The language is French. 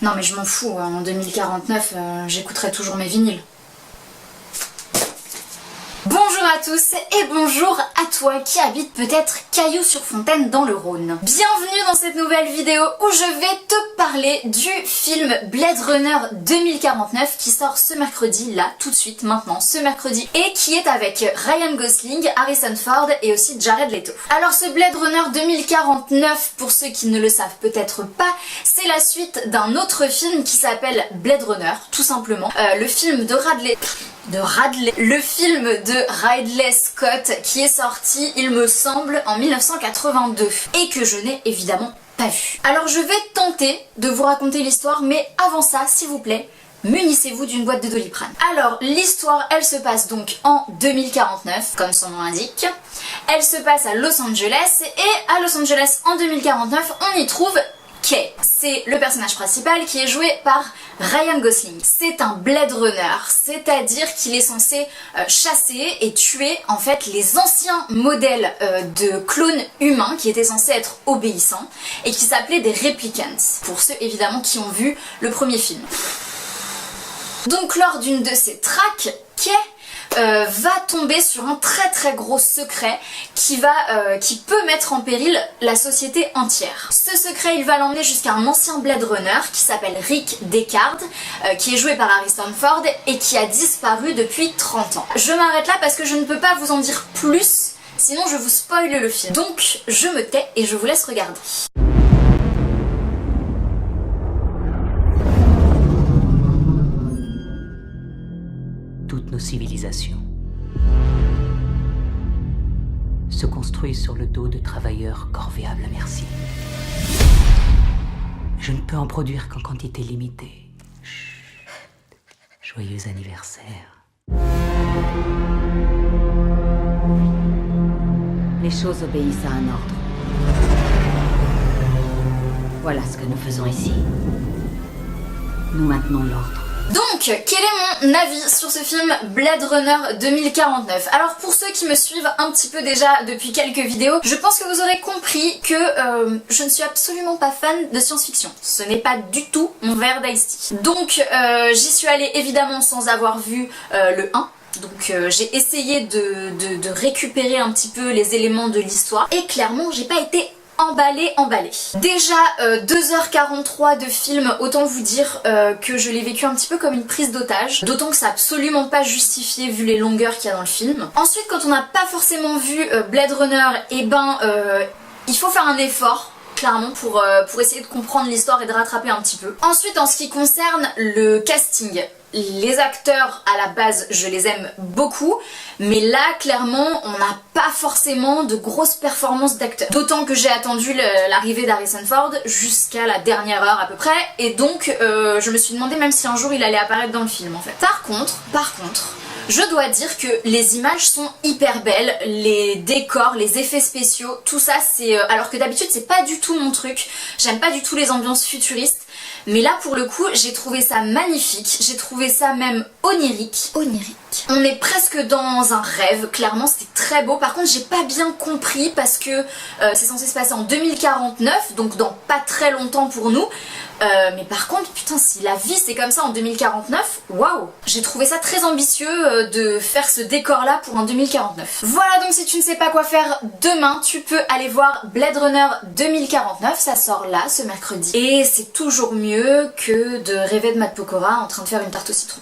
Non mais je m'en fous, en 2049, j'écouterai toujours mes vinyles. Bonjour à tous et bonjour à toi qui habite peut-être Cailloux-sur-Fontaine dans le Rhône. Bienvenue dans cette nouvelle vidéo où je vais te parler du film Blade Runner 2049 qui sort ce mercredi, là, tout de suite, maintenant, ce mercredi, et qui est avec Ryan Gosling, Harrison Ford et aussi Jared Leto. Alors ce Blade Runner 2049, pour ceux qui ne le savent peut-être pas, c'est la suite d'un autre film qui s'appelle Blade Runner, tout simplement. Le film de le film de Ridley Scott qui est sorti, il me semble, en 1982 et que je n'ai évidemment pas vu. Alors je vais tenter de vous raconter l'histoire, mais avant ça, s'il vous plaît, munissez-vous d'une boîte de Doliprane. Alors l'histoire, elle se passe donc en 2049, comme son nom l'indique. Elle se passe à Los Angeles et à Los Angeles en 2049, on y trouve Kay. C'est le personnage principal qui est joué par Ryan Gosling. C'est un Blade Runner, c'est-à-dire qu'il est censé chasser et tuer en fait les anciens modèles de clones humains qui étaient censés être obéissants et qui s'appelaient des Replicants, pour ceux évidemment qui ont vu le premier film. Donc lors d'une de ces tracks, Kay va tomber sur un très gros secret qui peut mettre en péril la société entière. Ce secret, il va l'emmener jusqu'à un ancien Blade Runner qui s'appelle Rick Deckard, qui est joué par Harrison Ford et qui a disparu depuis 30 ans. Je m'arrête là parce que je ne peux pas vous en dire plus, sinon je vous spoil le film. Donc je me tais et je vous laisse regarder. Toutes nos civilisations se construisent sur le dos de travailleurs corvéables à merci. Je ne peux en produire qu'en quantité limitée. Chut. Joyeux anniversaire. Les choses obéissent à un ordre. Voilà ce que nous faisons ici. Nous maintenons l'ordre. Donc, quel est mon avis sur ce film Blade Runner 2049 ? Alors pour ceux qui me suivent un petit peu déjà depuis quelques vidéos, je pense que vous aurez compris que je ne suis absolument pas fan de science-fiction. Ce n'est pas du tout mon verre d'Ice Tea. Donc j'y suis allée évidemment sans avoir vu le 1. Donc j'ai essayé de récupérer un petit peu les éléments de l'histoire et clairement j'ai pas été emballé. Déjà 2h43 de film, autant vous dire que je l'ai vécu un petit peu comme une prise d'otage, d'autant que c'est absolument pas justifié vu les longueurs qu'il y a dans le film. Ensuite, quand on n'a pas forcément vu Blade Runner, et il faut faire un effort clairement pour essayer de comprendre l'histoire et de rattraper un petit peu. Ensuite, en ce qui concerne le casting, les acteurs à la base je les aime beaucoup, mais là clairement on n'a pas forcément de grosses performances d'acteurs. D'autant que j'ai attendu l'arrivée d'Harrison Ford jusqu'à la dernière heure à peu près, et donc je me suis demandé même si un jour il allait apparaître dans le film en fait. Par contre, je dois dire que les images sont hyper belles, les décors, les effets spéciaux, tout ça c'est... alors que d'habitude c'est pas du tout mon truc, j'aime pas du tout les ambiances futuristes, mais là pour le coup j'ai trouvé ça magnifique, j'ai trouvé ça même onirique. On est presque dans un rêve, clairement c'est très beau. Par contre j'ai pas bien compris parce que c'est censé se passer en 2049, donc dans pas très longtemps pour nous. Mais par contre, putain, si la vie c'est comme ça en 2049, waouh! J'ai trouvé ça très ambitieux de faire ce décor-là pour un 2049. Voilà, donc si tu ne sais pas quoi faire demain, tu peux aller voir Blade Runner 2049, ça sort là, ce mercredi. Et c'est toujours mieux que de rêver de Matt Pokora en train de faire une tarte au citron.